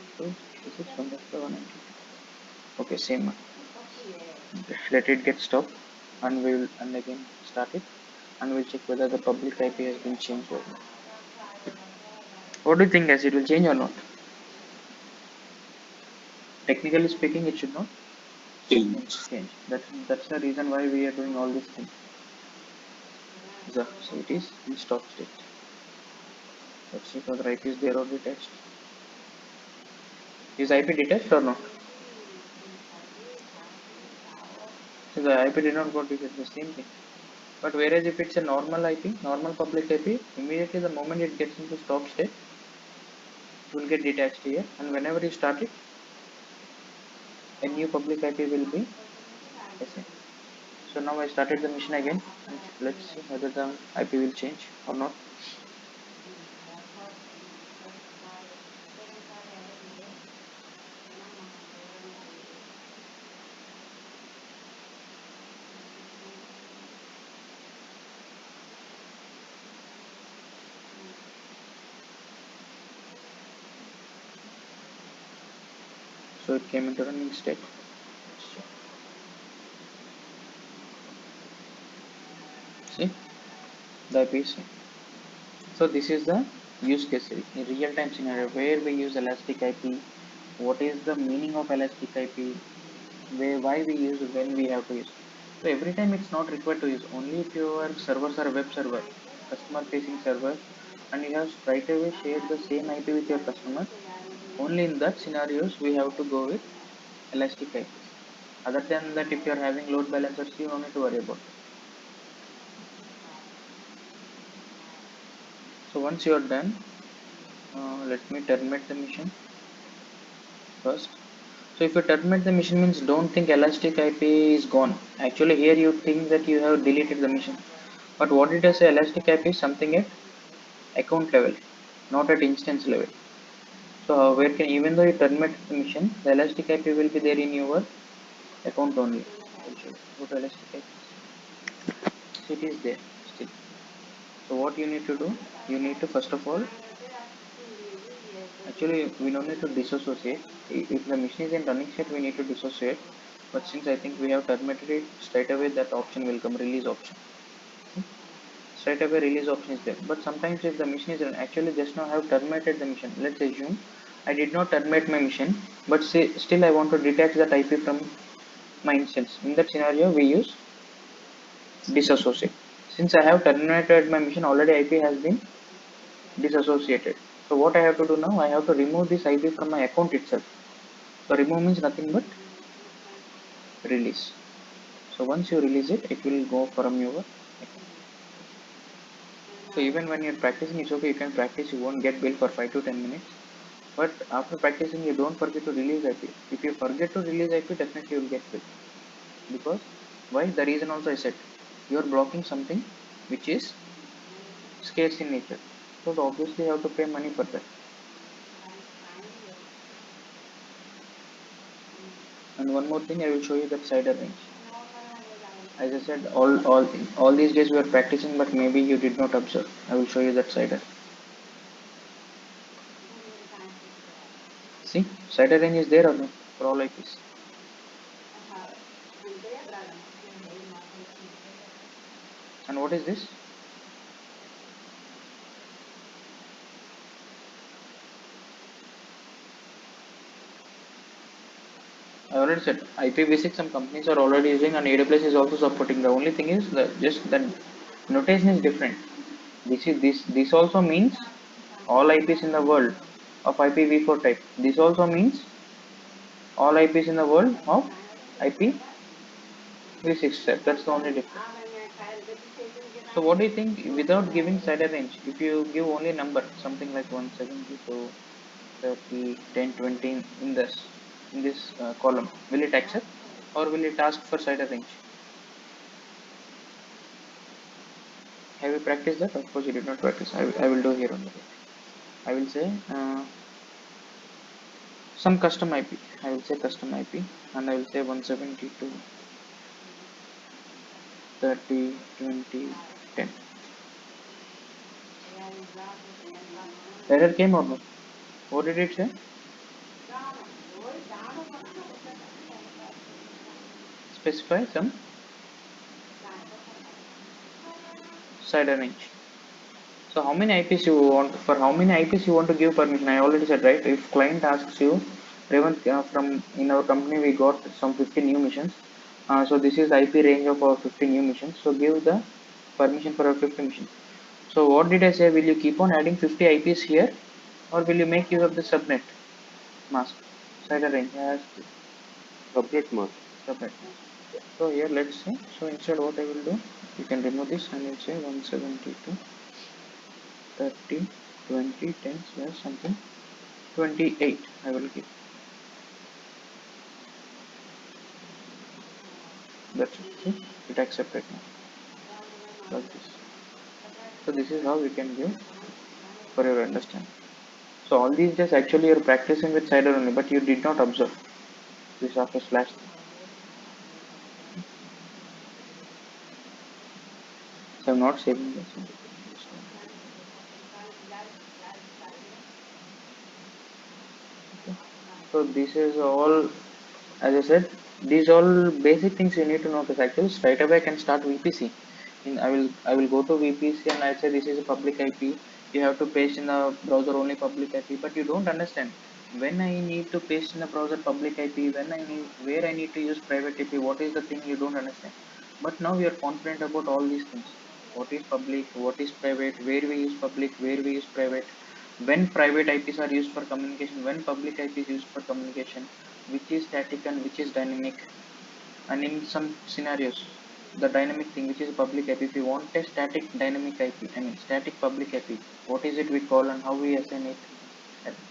66 192. Okay, same one. Okay, let it get stopped, and we will and again start it, and we'll check whether the public IP has been changed or not. What do you think, guys? It will change or not? Technically speaking, it should not change. That's the reason why we are doing all these things. So it is in stop state. Let's see whether IP is there or detached. Is IP detached or not? So the IP did not go detached, the same thing. But whereas if it's a normal IP, normal public IP, immediately the moment it gets into stop state, it will get detached here, and whenever you start it, a new public IP will be assigned. So now I started the mission again, and let's see whether the IP will change or not. So it came into running state. Let's check. See, the IP is same. So this is the use case in real-time scenario where we use elastic IP. What is the meaning of elastic IP? Why we use, when we have to use. So every time it's not required to use, only if your servers are web server, customer facing server, and you have straight away shared the same IP with your customer. Only in that scenarios we have to go with elastic IPs. Other than that, if you are having load balancers, you don't need to worry about it. So once you are done, let me terminate the mission first. So if you terminate the mission means don't think elastic IP is gone. Actually here you think that you have deleted the mission. But what it does say, elastic IP is something at account level, not at instance level. So where can, even though you terminate the mission, the elastic IP will be there in your account only. Go to elastic IP. So it is there still. So what you need to do, you need to first of all, actually we don't need to dissociate. If the machine is in running state, we need to dissociate. But since I think we have terminated it, straight away that option will come, release option. Straight away release option is there. But sometimes if the mission is actually just now I have terminated the mission. Let's assume I did not terminate my mission, but still I want to detach that IP from my instance. In that scenario, we use disassociate. Since I have terminated my mission, already IP has been disassociated. So what I have to do now, I have to remove this IP from my account itself. So remove means nothing but release. So once you release it, it will go from your account. So even when you're practicing, it's okay, you can practice, you won't get billed for 5 to 10 minutes. But after practicing, you don't forget to release IP. If you forget to release IP, definitely you will get billed. Because why? The reason also I said, you are blocking something which is scarce in nature. So obviously you have to pay money for that. And one more thing, I will show you that CIDR range. As I said, all these days we are practicing, but maybe you did not observe. I will show you that CIDR. See, CIDR range is there or no for all IPs. And what is this? I already said IPv6 some companies are already using, and AWS is also supporting. The only thing is that just the notation is different. This also means all IPs in the world of IPv4 type. This also means all IPs in the world of IPv6 type. That's the only difference. So what do you think, without giving CIDR range, if you give only number, something like 172, 30, 10, 20 in this column, will it accept or will it ask for CIDR range? Have you practiced that? Of course you did not practice. I will do here only. I will say some custom IP. I will say custom IP, and I will say 172. 30, 20, 10. Error came or no? What did it say? Specify some side range. So how many IPs you want? For how many IPs you want to give permission? I already said, right? If client asks you, Revant, from in our company we got some 50 new missions. So this is the IP range of our 50 new missions. So give the permission for our 50 missions. So what did I say? Will you keep on adding 50 IPs here, or will you make use of the subnet mask side range as Subnet mask. subnet? So here let's say. So instead, what I will do, you can remove this and you'll say 172. 30, 20, 10 slash something 28 I will give. That's it. See, it accepted now like this. So this is how we can give for your understanding. So all these days actually you're practicing with CIDR only, but you did not observe this after slash. So I'm not saving this. Okay. So this is all, as I said, these all basic things you need to know, because actually straight away I can start VPC. I will go to VPC and I say this is a public IP. You have to paste in the browser only public IP, but you don't understand when I need to paste in the browser public IP, when I need, where I need to use private IP. What is the thing you don't understand? But now we are confident about all these things. What is public? What is private? Where we use public? Where we use private? When private IPs are used for communication? When public IP is used for communication? Which is static and which is dynamic? And in some scenarios, the dynamic thing, which is public IP, if you want a static dynamic IP, I mean static public IP, what is it we call and how we assign it,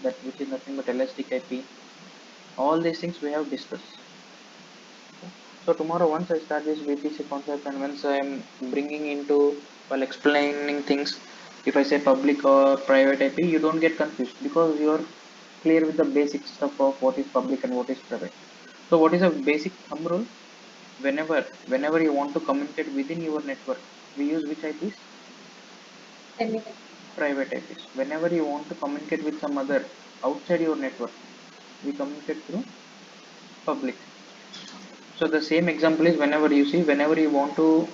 that which is nothing but elastic IP. All these things we have discussed. Okay. So tomorrow once I start this VPC concept and once I am bringing into, while explaining things, if I say public or private IP, you don't get confused because you are clear with the basic stuff of what is public and what is private. So what is a basic thumb rule? Whenever you want to communicate within your network, we use which IPs? Private IPs. Whenever you want to communicate with some other outside your network, we communicate through public. So the same example is, whenever you want to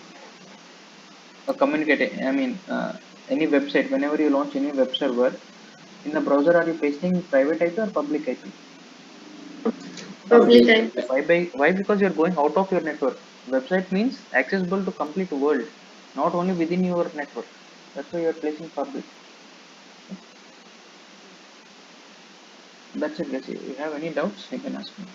communicate, I mean any website, whenever you launch any web server in the browser, are you pasting private IP or public IP? Public IP. Why? Because you're going out of your network. Website means accessible to complete world, not only within your network. That's why you're placing public. That's it, guys. If you have any doubts, you can ask me.